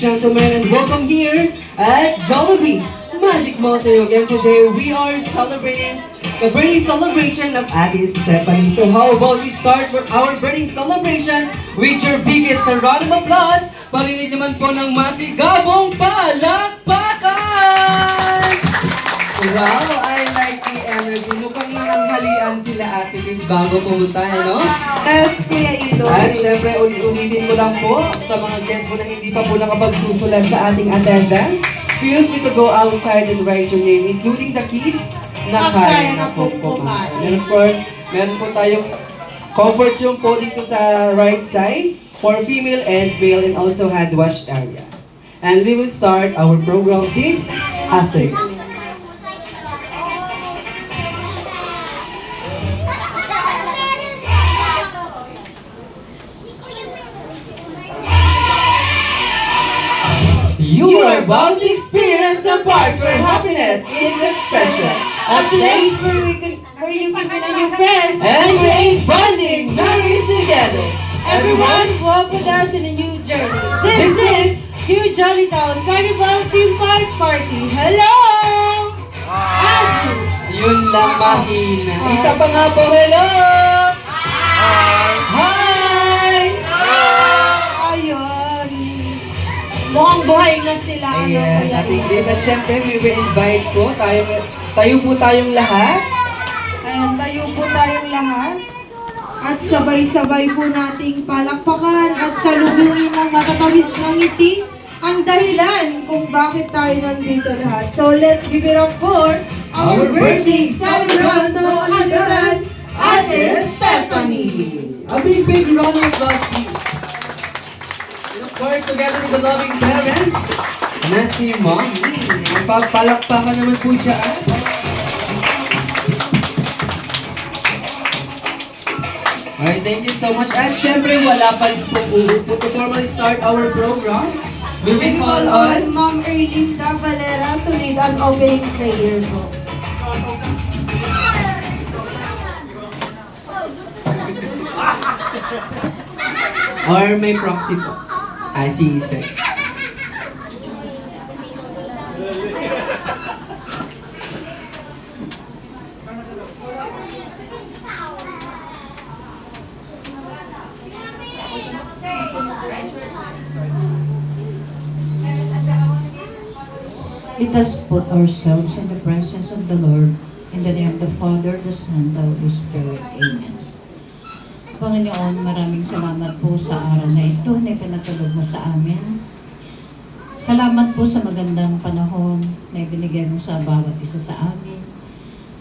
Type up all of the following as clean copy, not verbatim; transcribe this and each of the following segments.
gentlemen, and welcome here at Jollibee Magic Mountain. Again, today we are celebrating the birthday celebration of Ate Stephanie. So how about we start our birthday celebration with your biggest round of applause? Parinig naman po ng masigabong palakpakan! Wow, I like the energy. Mukhang nanghalian sila Ate Chris bago pumunta, no? Yes, Kuya Iloy. At syempre, ulitin ko lang po sa mga guests mo na hindi pa po nakapagsusulat sa ating attendance. Feel free to go outside and write your name, including the kids na kaya na po kumain. And of course, meron po tayong comfort room po dito sa right side for female and male, and also hand wash area. And we will start our program this afternoon. You are about to experience a part where happiness is expression. A place where you can meet your friends And create bonding memories together. everyone walk with us in a new journey. This is New Jollytown Carnival Theme Park Party. Hello! Yun lang mahina. Isa pa nga po, hello! Hi! Ayun. Mukhang buhay na sila. Yes, Kuya Ate Iloy? Chris. At syempre, we will invite po, tayo po tayong lahat. Ayan, tayo po tayong lahat. At sabay-sabay po nating palakpakan at salubungin ng matatawis ng ngiti ang dahilan kung bakit tayo nandito lahat. So let's give it up for our birthday celebrant ng Hagatan, Ate Stephanie! A big round of applause, please. And of course, together with the loving parents, na si Mommy. Ang pagpalakpakan naman po dyan. Alright, thank you so much. At syempre, wala pa rin po to formally start our program. We will We call call on on Ma'am Erlinda Valera to lead an opening prayer po. or may proxy po. Si Sir. Let us put ourselves in the presence of the Lord. In the name of the Father, the Son, the Holy Spirit. Amen. Panginoon, maraming salamat po sa araw na ito na pinatulog mo sa amin. Salamat po sa magandang panahon na ibinigay mo sa bawat isa sa amin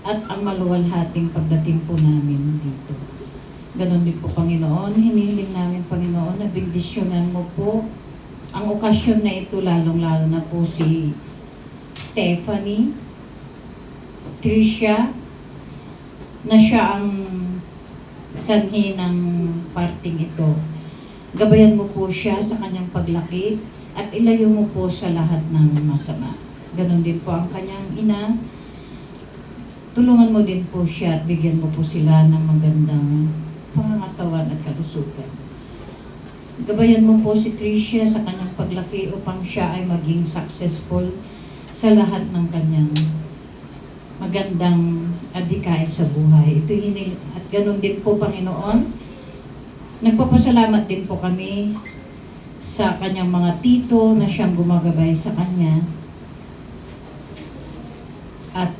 at ang maluwalhating pagdating po namin dito. Ganon din po, Panginoon, hinihiling namin, Panginoon, na bendisyonan mo po ang okasyon na ito, lalong-lalo na po si Stephanie, Tricia, na siya ang sanhi ng parting ito. Gabayan mo po siya sa kanyang paglaki at ilayo mo po sa lahat ng masama. Ganon din po ang kanyang ina. Tulungan mo din po siya at bigyan mo po sila ng magandang pangangatawan at kalusugan. Gabayan mo po si Tricia sa kanyang paglaki upang siya ay maging successful sa lahat ng kanyang magandang adhikain sa buhay. Ito at ganun din po, Panginoon. Nagpapasalamat din po kami sa kanyang mga tito na siyang gumagabay sa kanya. At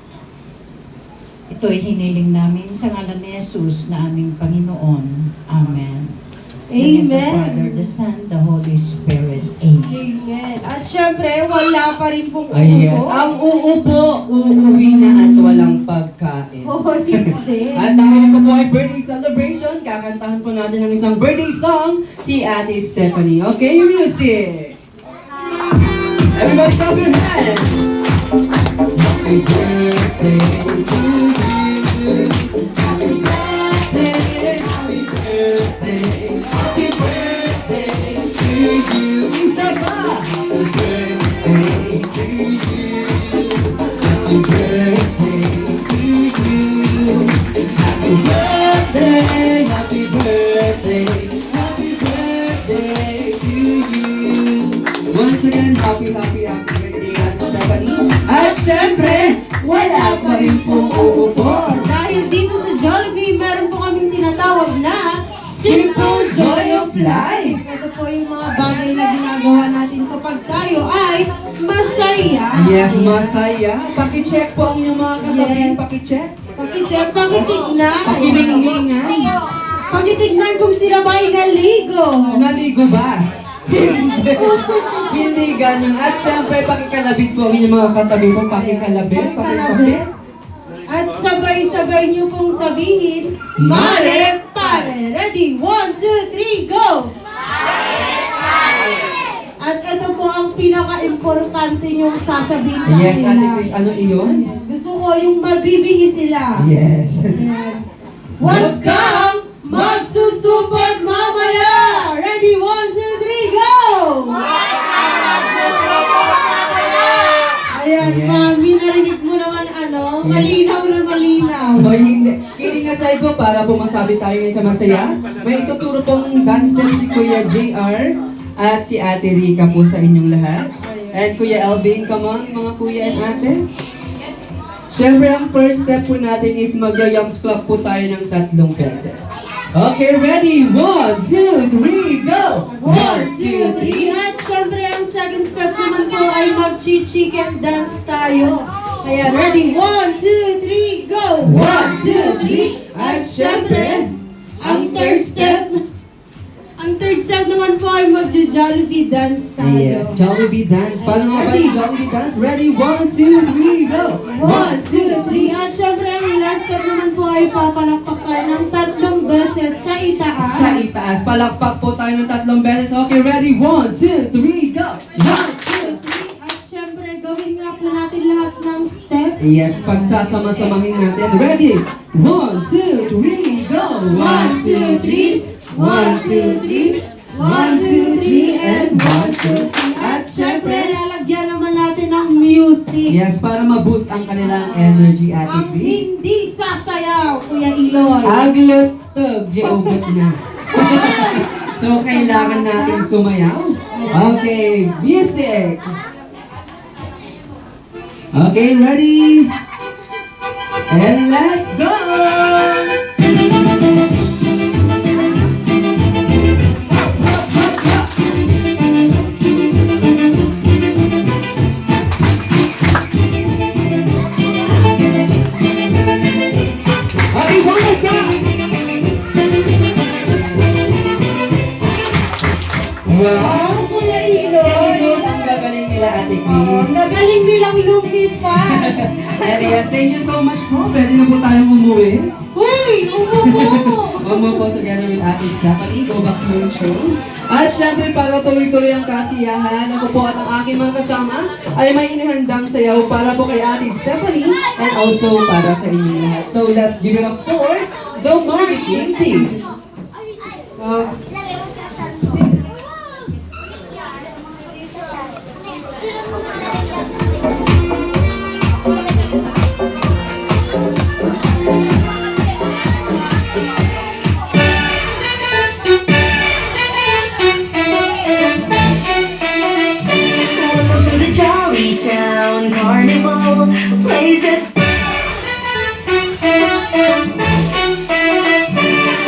ito ay hiniling namin sa ngalan ni Jesus na aming Panginoon. Amen. In the name of the Father, the Son, the Holy Spirit. Amen. Amen. At syempre, wala pa rin pong Ay, yes. uupo. Ang uupo, uuwi na at walang pagkain. Oh, hindi. At dahil ito po ay birthday celebration, kakantahan po natin ng isang birthday song, si Ate Stephanie. Okay, music! Everybody clap your hands! Happy birthday to you. Happy birthday, happy birthday, happy birthday to you. Isa pa! Happy birthday to you. Happy birthday to you. Happy birthday, happy birthday, happy birthday to you. Once again, happy birthday, Ate Stephanie. At syempre, wala pa rin pong uupo. Dahil dito sa Jollibee, meron po kaming tinatawag na Simple Joy of Life. Ito po yung mga bagay na ginagawa natin kapag tayo ay masaya. Yes, masaya. Paki-check po ang inyong mga katabi. Yes. Paki-check. Pakicheck, pakitignan. Pakibingingan. Pakitignan kung sila ba ay naligo. Naligo ba? Hindi. Hindi ganun. At syempre, pakikalabit po ang inyong mga katabi po. Pakikalabit. Pakikabit. At sabay-sabay niyo pong sabihin, Mare, Pare! Ready? 1, 2, 3, go! At ito po ang pinaka-importante niyong sasabihin sa Yes, Ate kanila. Chris, ano iyon? Gusto ko yung mabibigay sila. Yes. Ayan. Huwag kang magsusupot mamaya! Ready? 1, 2, 3, go! Ayan, Yes. mami, narinig mo naman ano? Malinaw na malinaw. Hoy, hindi. Kidding aside po, para po masabi tayo ng kamasaya, may ituturo pong dance step si Kuya JR at si Ate Rica po sa inyong lahat. And Kuya Elvin, come on, mga kuya and ate. Siyempre, ang first step po natin is mag-yams clap po tayo ng 3 beses. Okay, ready? 1, 2, 3, go! 1, 2, 3. At syempre, ang second step naman po ay mag-chicken dance tayo. Kaya ready? 1, 2, 3, go! 1, 2, 3. At syempre, ang third step naman po ay mag-Jollibee dance tayo. Yes, Jollibee dance. Paano nga ba yung Jollibee dance? Ready? 1, 2, 3, go! 1, 2, 3. At syempre, ang last step naman po ay papalakpak tayo ng 3 beses sa itaas. Sa itaas. Palakpak po tayo ng 3 beses. Okay, ready? 1, 2, 3, go! 1, 2, 3. At syempre, gawin nga po natin lahat ng step. Yes, pagsasama-samahin natin. Ready? 1, 2, 3, go! 1, 2, 3. 1, 2, 3. 1, 2, 3. And 1, 2, 3. At syempre, lalagyan naman natin ng music. Yes, para ma-boost ang kanilang energy, Ate Ang Chris. hindi sasayaw, Kuya Iloy. Aglutog, Jehovah na. So, kailangan natin sumayaw. Okay, music! Okay, ready? And let's go! Okay, one more time! Wow! Kuya Iloy. Ang gagaling nila, Ate Oh, Chris. nagaling nilang lumipad. Elias, thank you so much po. Pwede na po tayong umuwi. Uy, umupo. Umupo together with Ate Stephanie. Go back to your show. At syempre, para tuloy-tuloy ang kasiyahan, ako po at ang aking mga kasama ay may inihandang sayaw para po kay Ate Stephanie and also para sa inyong lahat. So let's give it up for the marketing team. Welcome to the Jolly Town Carnival, a place that's.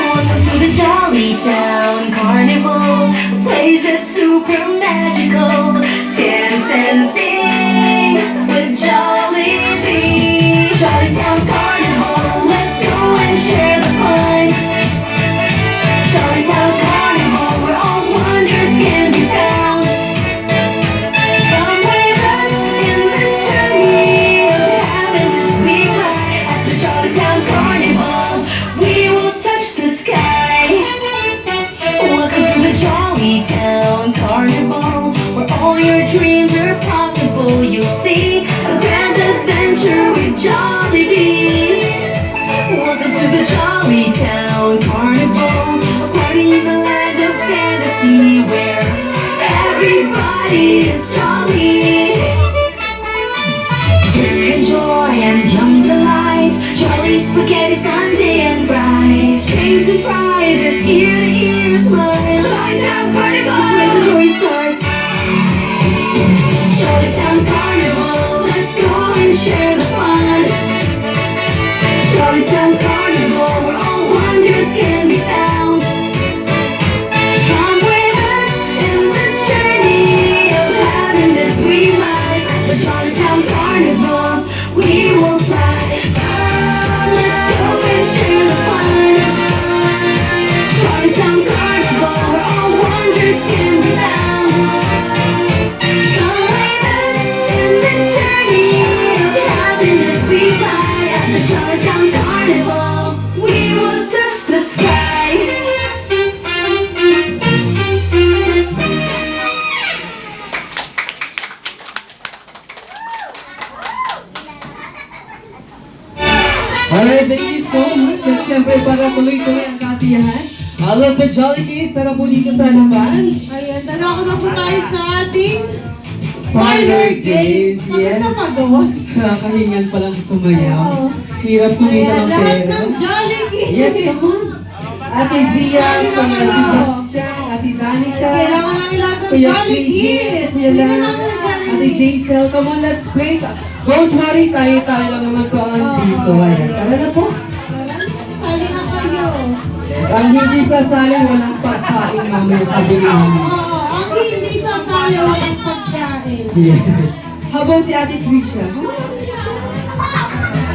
Welcome to the Jolly Town Carnival, a place that's super magical. Dance and sing with Jollibee. Jolly Town Carnival, let's go and share the fun. Jolly Town Carnival, where all wonders can be found. Come with us in this journey of happiness we fly. At the Jolly Town Carnival, we will touch the sky. Welcome to the Jolly Town Carnival, where all your dreams are possible. You'll see a grand adventure with Jollibee. Welcome to the Jolly Town Carnival, a party in the land of fantasy where everybody is jolly. Here joy and young delight, jolly spaghetti, sundae and fries, strange surprises, ear to ear smiles. Jolly Town Carnival is where the joy starts. Alright, thank you so much. At syempre, para tuloy-tuloy ang kasiyahan, I love the Jolly Case. Tara po dito sa harapan. Ayan, dala ko na po tayo sa ating Parlor Games. Maganda Yes. pa doon. Kakahingan pa lang sumayaw. Oo. Hirap kumita Ayan, ng lahat pera. ng Jollibee. Yes, come on. Ate Zia, Kuya Sebastian, Ate Danica, Kailangan namin lahat ng Kuya Jolly Gigi, Kids. Kuya Sino Lance, na po yung Ate Jollibee? Jaisel, come on, let's play. Don't worry, tayo lang naman po ang dito. Ayan, tara na po. Sali na kayo. Ang hindi sasali, walang pagkain mamaya sa namin. Oo, ang hindi sasali walang pagkain. Yeah. How about si Ate Trisha?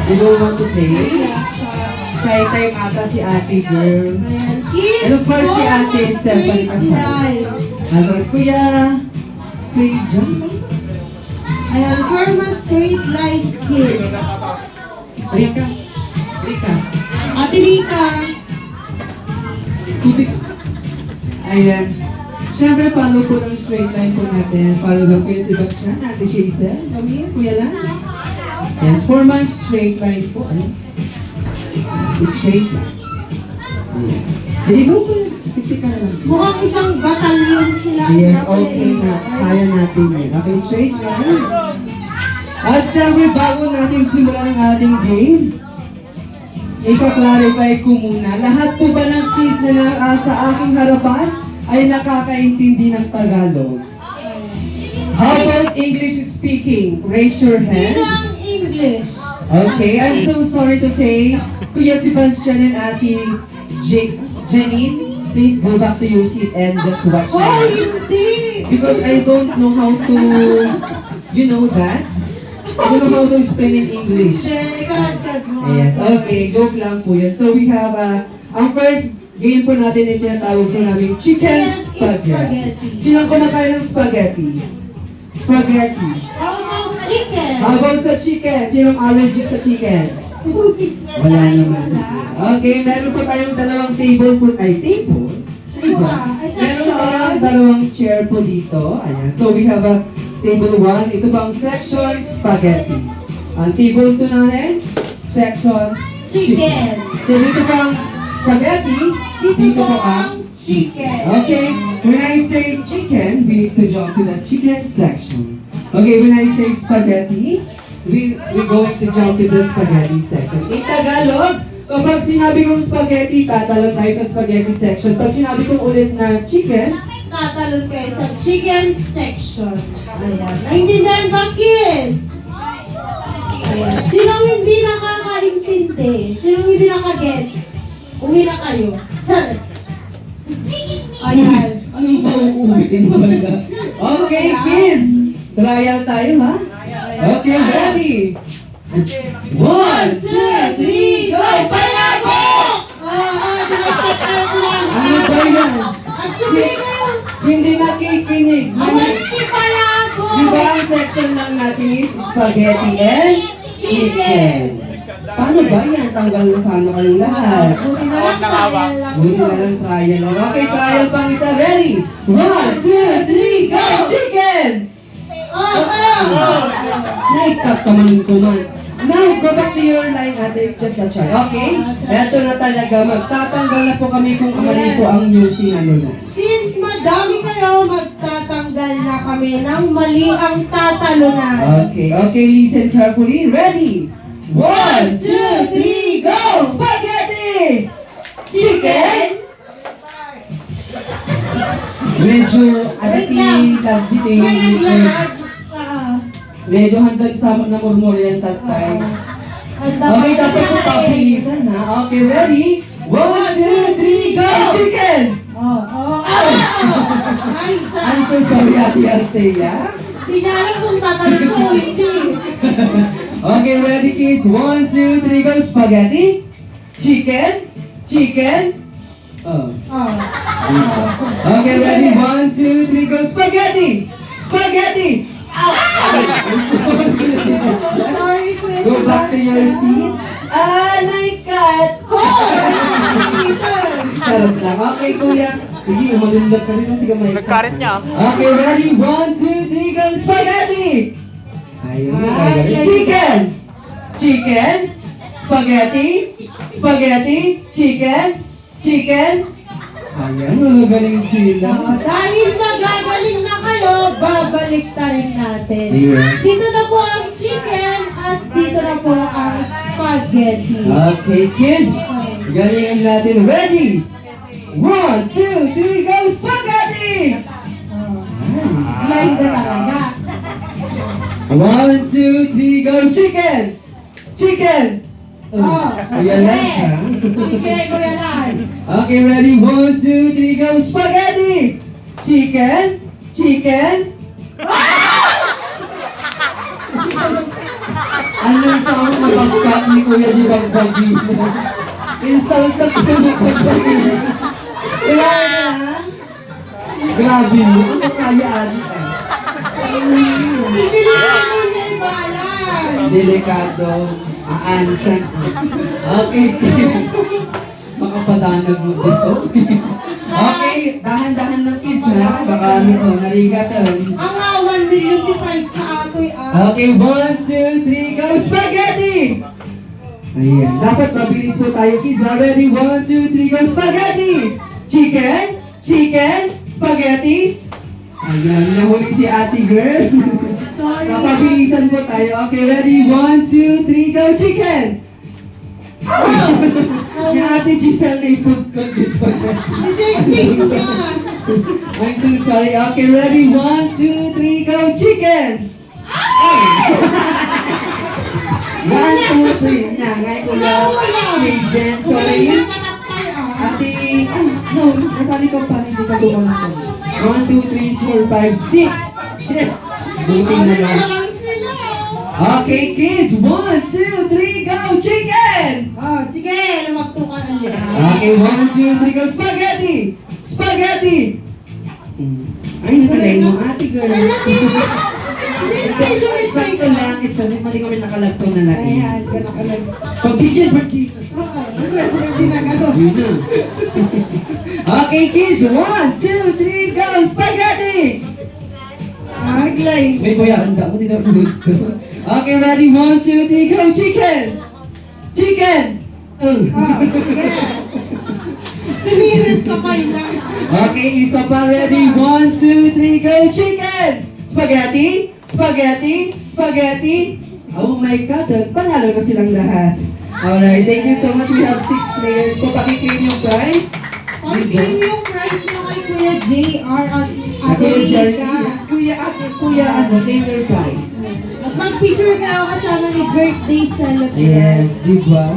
You don't want to play? Shy time ata si Ate girl. Ayan, kids, And of course, si Ate Forma Stephanie Street Casal. Live. Hanggang Kuya John. Ayan, Forma Street Live Kids. Rika. Rika. Ate Rika. Tubig. Ayan. Siyempre, follow po ng straight line po natin. Follow daw Kuya Sebastian, Ate Shaisel, kami, Kuya Lan. Yan, 4 months straight line po. Ano? Straight line. Yes. Sige, go po. Siksik ka na lang. Mukhang isang batalyon sila. Yes, okay na. Kaya natin yun. Okay, straight line. At siyempre, bago natin simulan ang ating game, ika-clarify ko muna, lahat po ba ng kids na sa aking harapan ay nakakaintindi ng Tagalog? How about English speaking? Raise your Sino hand. ang English? Okay, I'm so sorry to say, Kuya Sebastian and Ate Janine, please go back to your seat and just watch Oh, me. hindi! Because I don't know how to, you know that? I don't know how to explain in English. Hindi, ikalagkad mo. Yes, okay, joke lang po yun. So we have, ang first game po natin ay tinatawag po namin chicken spaghetti. Spaghetti. Sinong kumakain ng spaghetti? Spaghetti. How about chicken? How about sa chicken? Sinong allergic sa chicken? Wala naman sa chicken. Okay, meron po tayong dalawang table po. Ay, table? Diba? Ay, Meron section. tayong dalawang chair po dito. Ayan. So we have a table 1. Ito po ang section spaghetti. Ang table 2 natin, section Chicken. So dito po ang spaghetti. Dito po ang chicken. Okay, when I say chicken, we need to jump to the chicken section. Okay, when I say spaghetti, we're going to jump to the spaghetti section. In Tagalog, kapag sinabi kong spaghetti, tatalon tayo sa spaghetti section. Pag sinabi kong ulit na chicken, Tatalon kayo sa chicken section. Ayan. Naintindihan ba, kids? Ayan. Sinong hindi nakakaintindi? Sinong hindi nakagets? Uwi na kayo. Charas. Ayan. anong pauuwitin mo ba? Okay, kids! Trial tayo, ha? Okay, ready? 1, 2, 3, go! Palabok! Dinagtatag lang. Ano ba yan? At sabihin kayo, Hindi nakikinig. awan si Palabok! Di ba ang section lang natin is spaghetti and chicken? Paano ba yan? Tanggal na sana kayong lahat. Buti na lang trial lang Buti na yun. lang trial lang. Okay, trial pang isa. Ready? 1, 2, 3, go! Chicken! Naikat ka man ko man. Now, go back to your line, ate. Just a try. Okay? Eto na talaga. Magtatanggal na po kami kung mali po ang yung tinano na. Since madami kayo, magtatanggal na kami ng mali ang tatalunan. Okay, okay, listen carefully. Ready? 1, 2, 3, go! Spaghetti! Chicken! Medyo, Wait lang. May naglalag. medyo hanggang sa na murmur yan tatay. Okay, dapat po pabilisan ha. Okay, ready? 1, 2, 3, go! Chicken! Nice, I'm so sorry, Ate Artea. Hindi na alam kung tatalon ko o hindi. Okay, ready kids? 1, 2, 3, go! Spaghetti! Chicken! Chicken! Oh. Okay, ready? 1, 2, 3, go! Spaghetti! Spaghetti! Sorry, Kuya Go back to your seat. Naikat! Charot lang. Okay, kuya. Sige, umalundag ka rin kasi gamay ka. Nagkarit niya. Okay, ready? 1, 2, 3, go! Spaghetti! Ayun na, gagawin. Chicken! Chicken! spaghetti, spaghetti, chicken, chicken. Ayan, magagaling sila. Dahil magagaling na kayo, babalik ta rin natin. Yes. Dito na po ang chicken at dito na po ang spaghetti. Okay, kids. Galingan natin. Ready? 1, 2, 3, go, spaghetti! Blind na talaga. 1, 2, 3, go, chicken! Chicken! Kuya Lance, ha? Sige, Kuya Lance. Okay, ready? 1, 2, 3, go, spaghetti! Chicken! Chicken! Anong sound na pagkat ni Kuya di Bagbagi? Insult na ko ni Bagbagi. Kaya na? Grabe mo. Ano kaya adik eh? Bibili ka nun niya yung balan. Delikado. Aansan. Okay. Makapadanag mo dito. Okay. Dahan-dahan ng kids ha. Baka narigatan. Ang 1 million di price na ato'y Okay, 1, 2, 3, go, spaghetti! Ayan, dapat mabilis po tayo kids. Ready? 1, 2, 3, go, spaghetti! Chicken, chicken, spaghetti. Ayan, nahuli si ate girl. Sorry. Napabilisan po tayo. Okay, ready? 1, 2, 3, go, chicken! Yung ate Giselle na ipagkot yung spaghetti. Rejecting ka. I'm so sorry. Okay, ready? 1, 2, 3, go, chicken! 1, 2, 3. Yan, ngayon ko lang. Agent, sorry. Ate, no, nasali ka pa, hindi ka bumangon. 1, 2, 3, 4, 5, 6. Buti na lang. Lang sila. Okay, kids, 1, 2, 3, go, chicken! Oh, sige, lumagtukan ulit. Okay, 1, 2, 3, go, spaghetti! Spaghetti! Ay, nakalain mo, ate girl. Sakto lang, ito, mali kami nakalagtong na natin. Ayan, gano'n ka lang. Pag-pigeon, pag-chicken. Yun na. Okay, kids, 1, 2, 3, go, spaghetti! Aglay. May kuya, handa mo, hindi na food. Okay, ready, 1, 2, 3, go, chicken! Chicken! Sumirit ka pa lang. Okay, isa pa, ready, 1, 2, 3, go, chicken! Spaghetti! Spaghetti! Spaghetti! Oh my God, panalo na silang lahat. Alright, thank you so much. We have 6 players po. Pakiklaim yung prize. Pag-claim yung prize mo kay Kuya JR at Ako yung Jerry. Rika. Yes, Kuya, claim your prize. At mag-picture ka ako kasama ni birthday celebrant. Yes, di ba?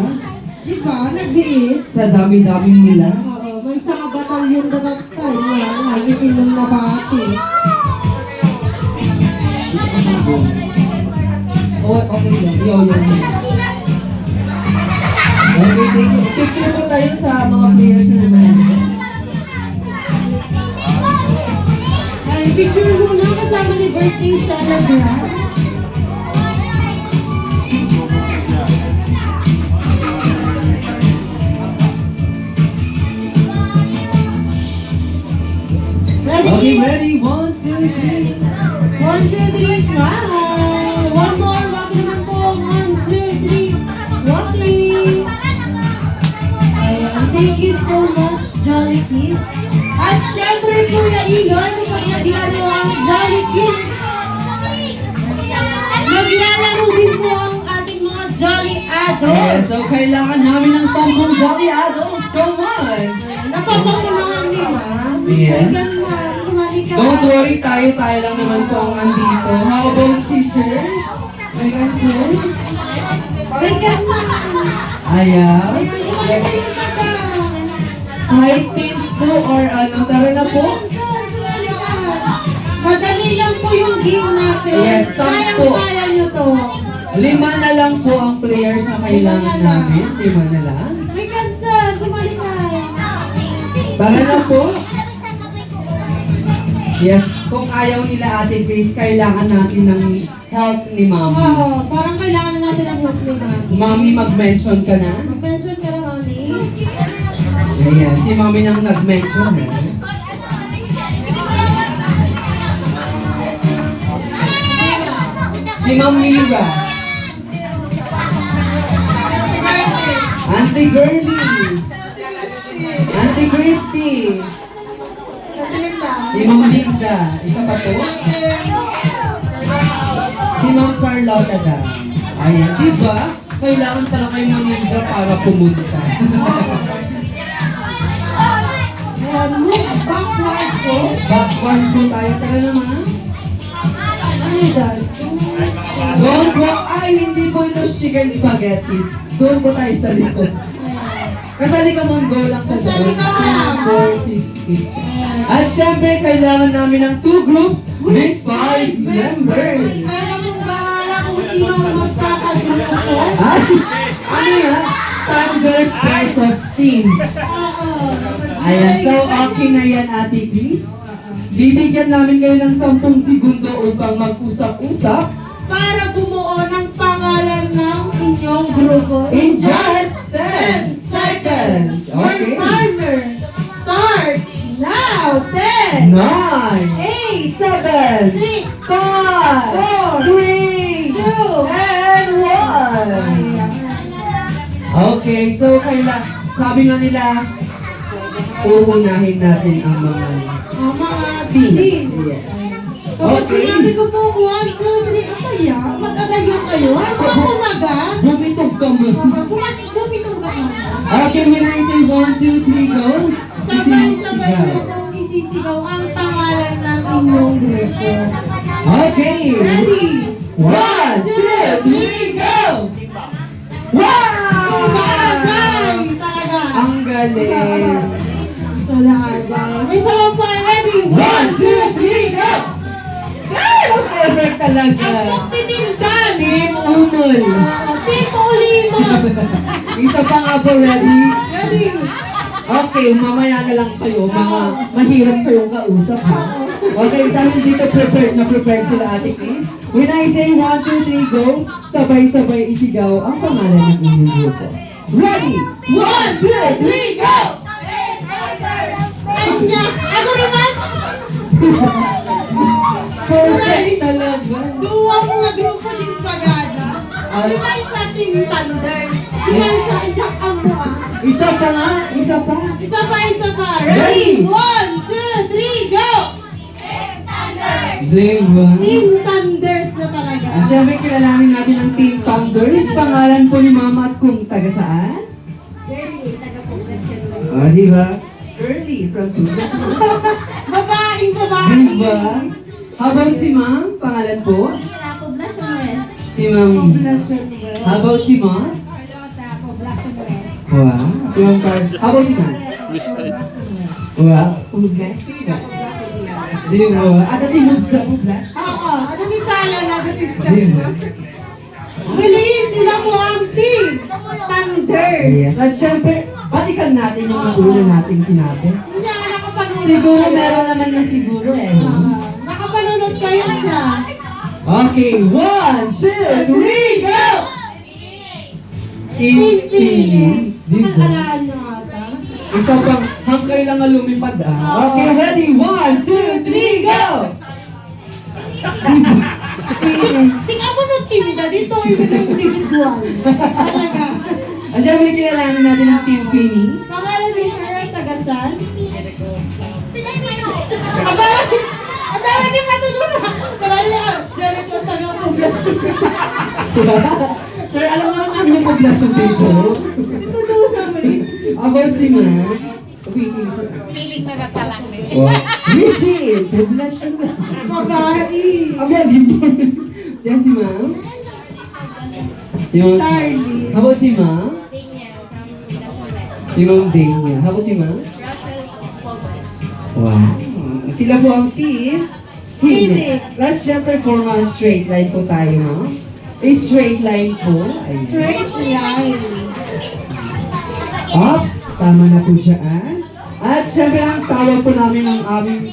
Di ba? Nagbiit. Sa dami-dami nila. Oo, may isang batalyon na tayo. Wala, ipinom na bati. Oh, okay lang. Yo. Okay, thank you. Picture po tayo sa mga players na naman. Ay, picture muna kasama ni birthday celebrant. Ready, Okay, kids? ready? 1, 2, 3. 1, 2, 3, smile! One more, back naman po. 1, 2, 3, walking! Ayan, thank you so much, Jolly Kids. At syempre, Kuya Elon, kapag naglaro ang Jolly Kids, naglalaro din po ang ating mga Jolly Adults. Yes, so kailangan namin ng 10 Jolly Adults. Come on! Napapangunahan ni Ma'am. Yes. Ay, ganun. Sumali ka. Don't worry, tayo lang naman po ang andito. How about si Sir? My God, Sir? Ay, ganun. Ayaw. Ayan, sumali kayo madam. Kahit teams po or ano, tara na po. Sumali ka. Madali lang po yung game natin. Yes, sampo. Kayang-kaya nyo to. 5 na lang po ang players na kailangan namin. 5 na lang. May kansan, sumali ka. Tara na po. Yes, kung ayaw nila Ate Grace, kailangan natin ng help ni Mami. Oo, parang kailangan na natin ang host ni Mami. Mami, mag-mention ka na. Mag-mention ka na, Mami. Ayan, si Mami nang nag-mention. Si Ma'am Mira. Auntie Girlie. Auntie Christy. Si Ma'am Binda. Isa pa to? Si Ma'am Carlota daw. Ayan, di ba? Kailangan pala kayo maninda para pumunta. Backward po. Backward po tayo. Tara naman. Ano yan? Don't go. Ay, hindi po ito chicken spaghetti. Doon po tayo sa likod. Kasali ka mong go lang po. Kasali ka lang. 4, 6, 8. At syempre, kailangan namin ng 2 groups with 5 members. Kaya mong bahala kung sino ang magkakagrupo po. Ay, ano yan? Thunders versus teams. Ayan, so okay na yan, Ate Chris. Bibigyan namin kayo ng 10 segundo upang mag-usap-usap Para bumuo ng pangalan ng inyong grupo. in just 10 seconds. Your Okay? timer starts now. 10, 9, 8, 7, 6, 5, 4, 3, 2, and 1. Okay, so sabi nga nila, uunahin natin ang mga ang mga teams. teams. Yes. Kapag Okay. sinabi ko po 1, 2, 3, ano kaya? Matatayo kayo? Ano ba umaga? Bumintog ka mo. Bumitaw ka mo. Okay, when I say 1, 2, 3, go. Sabay-sabay mo kung isisigaw ang pangalan ng inyong grupo. Okay. Ready? 1, 2, 3, go! Wow! Bagay talaga. Ang galing. Bagay. May sama pa. Ready? 1, 2, 3, go! Ay, ang perfect talaga. Ang titindan. Team Umul. Team Ulimo. Isa pa nga po, ready? Ready? Okay, mamaya na lang kayo. Mga mahirap kayong kausap, ha? Okay, dahil dito prepared sila, Ate Chris. When I say 1, 2, 3, go, sabay-sabay isigaw ang pangalan ng inyong grupo. Ready? 1, 2, 3, go! Anya. Ako naman. Perfect talaga. Duwa mga grupo din pagada. Di ba isa Team Thunders? Di ba isa Jack Amua? Isa pa nga, isa pa. Isa pa. Ready? Ready? 1, 2, 3, go! Diba? Team Thunders na talaga. Siyempre, kilalanin natin ang Team Thunders. Pangalan po ni Mama at kung taga saan? Oh, diba? Girlie from Tugas. Babaeng babae. Diba? How about si Ma'am? Pangalan po? Si Ma'am. How about si Ma'am? Wow. Si Ma'am Carl. How about si Ma'am? Wow. Uglashi na. Diba? At ati moves na uglash. Oo, ano ni Sala na Diba? Bilis, sila po ang Team Thunders. Yes. At syempre, balikan natin yung nauna nating sinabi. Hindi ako nakapanood. Siguro meron naman na siguro eh. Nakapanood kayo na. Okay, 1, 2, 3, go! Team Phoenix. Diba? Alalaan nyo ata. Isa pang hangkay lang ang lumipad ah. Okay, ready? 1, 2, 3, go! Sing ako nung team na dito, yung individual. Talaga. At syempre, kilalanin natin ang Team Phoenix. Pangalan ni Sir at Sagasan. Ang dami din matutunan. Marami ako. Jerry ko sa mga poblas. Sir, alam mo naman yung poblasyon dito. Tutunan naman eh. About si Ma'am. Waiting sa... Piling na natalang din. Richie! Poblasyon na. Babae. Abyan din po. Diyan si Ma'am. Si Ma'am. Charlie. How about si Ma'am? Si Ma'am Dania. How about si Ma'am? Wow. Sila po ang team. Phoenix. Let's syempre form a straight line po tayo, no? A straight line po. Ayun. Straight line. Ops, tama na po dyan. At syempre ang tawag po namin ng aming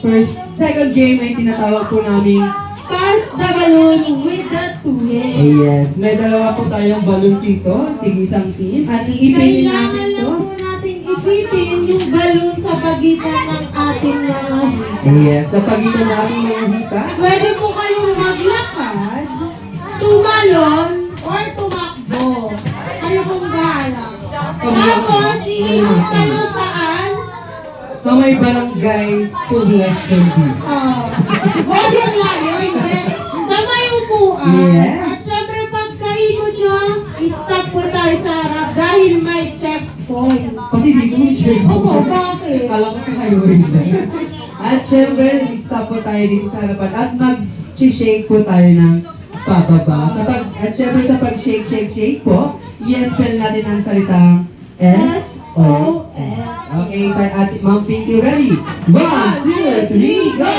second game ay tinatawag po namin Pass the balloon with the twist. yes, may dalawa po tayong balloon dito, tig-isang team. At iipinin Kailangan namin lang to. po natin ipitin yung balloon sa pagitan ng ating mga hita. Yes, sa pagitan ng ating mga hita. Pwede po kayong maglakad, tumalon, or tumakbo. Kayo pong bahala. barangay Poblacion B. Huwag yung layo, hindi. Sa may upuan. Yes. At syempre pagkaikot nyo, stop po tayo sa harap dahil may checkpoint. Pati dito may share Opo, bakit? Kala ko sa highway lang. At syempre, stop po tayo dito sa harapan at mag-shake po tayo ng pababa. At syempre sa pag-shake po, i-spell natin ang salitang S-O-S. Okay, at Ma'am Pinky, ready? 1, 2, 3, go!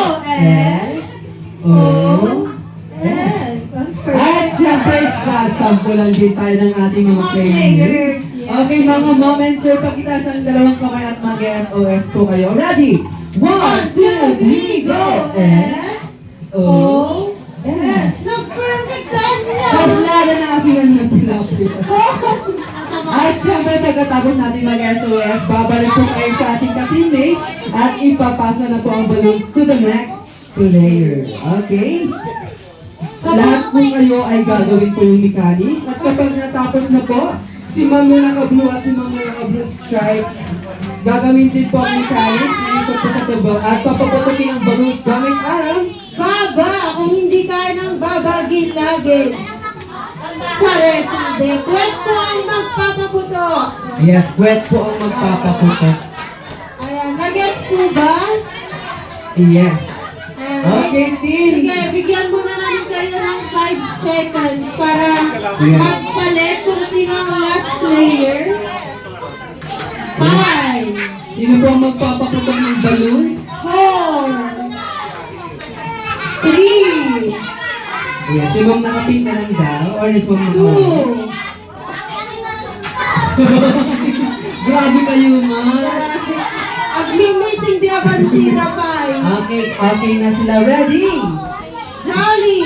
S-O-S. At syempre, sasampulan din tayo ng ating mga players. Okay, mga moments, sir, pakita sa dalawang kamay at mag-SOS po kayo. Ready? 1, 2, 3, go! S-O-S. Nag-perfect time niya! Tapos lalo na kasi ng tilapia. At syempre, pagkatapos natin mag-SOS, babalik po kayo sa ating ka-teammate at ipapasa na po ang balloons to the next player. Okay? Lahat po kayo ay gagawin po yung mechanics at kapag natapos na po, si Ma'am na naka-blue at si Ma'am na naka-blue stripe, gagamitin po ang mechanics na ito po sa tubo at papaputukin ang balloons gamit ang Baba! Kung hindi kaya ng babagin lagi. Sa resume, kwet po ang magpapaputok. yes, wet po ang magpapaputok. Ayan, nag-gets po ba? Yes. Ayan, Okay, team. sige, bigyan mo na namin kayo ng 5 seconds para magpalit kung sino ang last player. 5, Sino po ang magpapaputok ng balloons? 4, 3, Yes, si Ma'am nakapink na lang daw or si Ma'am nakapink? 2. Grabe kayo, Ma'am. Agmi-meeting di abansida pa. Okay na sila. Ready? Jolly!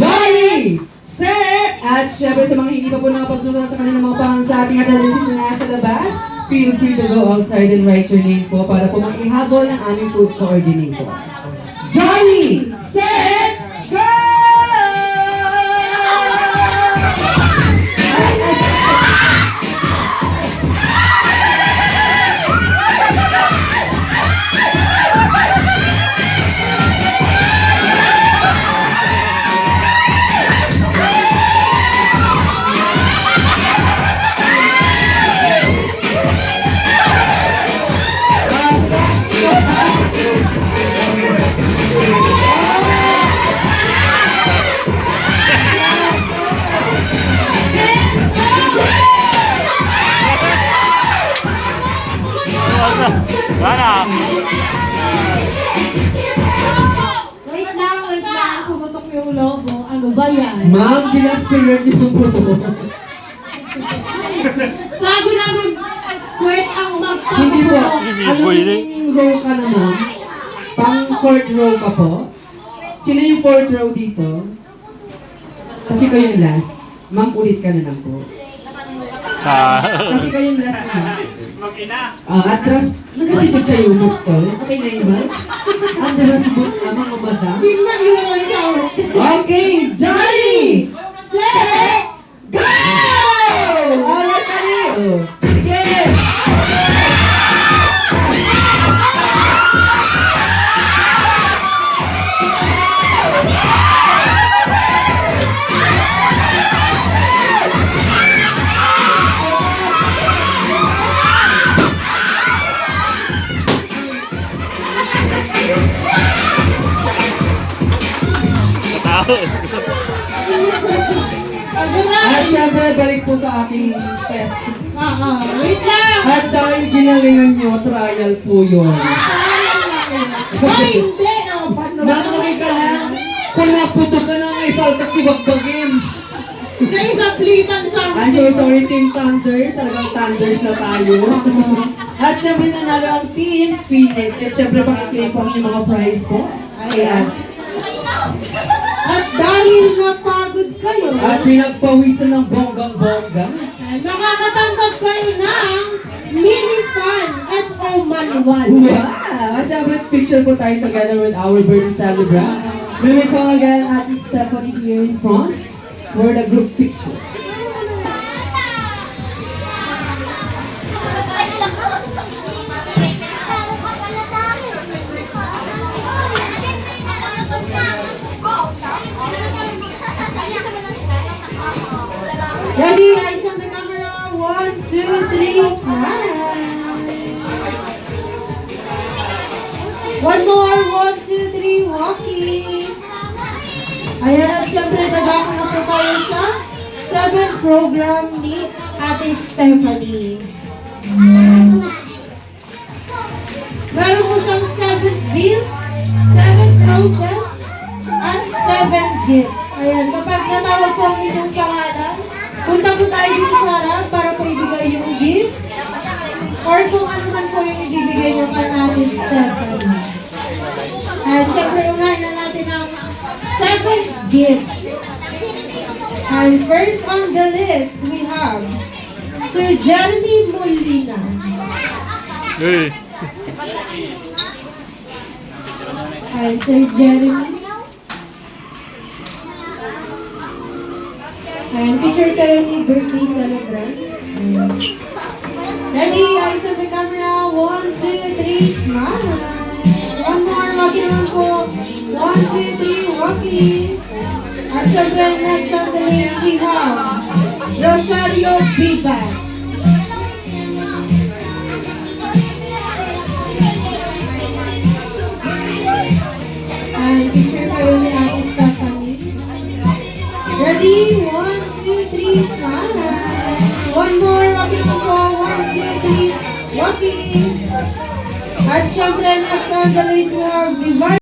Jolly! Set! At syempre sa mga hindi pa po nakapagsusunod sa kanilang mga pangalan sa ating attendance na nasa labas, feel free to go outside and write your name po para po maihabol ng aming food coordinator. Jolly! Set! Go! Wait lang, pumutok yung logo. Ano ba yan? Ma'am, gilas player niyo po. Sabi namin, kwet ang Hindi po. magpapaputok. Anong row ka na, ma'am? Pang fourth row ka po? Sino yung fourth row dito? Kasi kayo yung last. Ma'am, ulit ka na lang po. Kasi kayo yung last na. Atras, nagasigot kayo mo to. Okay na yun ba? Atras mo, mga madam. Tingnan yun ang sound. Okay, Johnny! Set! Go! Alright, Johnny! Sige! At syempre, balik po sa ating test. Wait lang. At dahil ginalingan nyo, trial po yun. Ay, hindi. Napanood. Nakuhay ka lang. Kung naputok ka ng isang sa tibagbagin. Naisaplitan sa I'm so sorry, Team Thunders. Talagang Thunders na tayo. At syempre, nanalo ang Team Phoenix. At syempre, pakiklaim po ang inyong mga prize po. Ayan. At dahil napagod kayo, At pinagpawisan ng bonggang-bongga. makakatanggap kayo ng mini fan SO manual. Wow! At syempre, picture po tayo together with our birthday celebrant. May we call again Ate Stephanie here in front for the group picture. Ready? Eyes on the camera. 1, 2, 3, smile. One more. 1, 2, 3, walking. Ayan, at syempre, dadako na po tayo sa 7th program ni Ate Stephanie. Meron po siyang 7 bills, 7 roses, at 7 gifts. Ayan, kapag natawag po ang inyong pangalan, punta po tayo dito sa harap para po ibigay yung gift or kung ano man po yung ibibigay nyo kay Ate Stephanie. And syempre, unahin na natin ang 7 gifts. And first on the list, we have Sir Jeremy Molina. Hey. And Sir Jeremy. And picture kayo ni birthday celebrant. Ready? Eyes on the camera. 1, 2, 3, smile. One more. Walking naman po. 1, 2, 3, walking. At syempre, next on the list, we have Rosario Biban. And picture kayo ni Ate Stephanie. Ready? 1, 2, 3, smile. One more. Walking naman po. 1, 2, 3, walking. At syempre, next on the list, we have Vivar.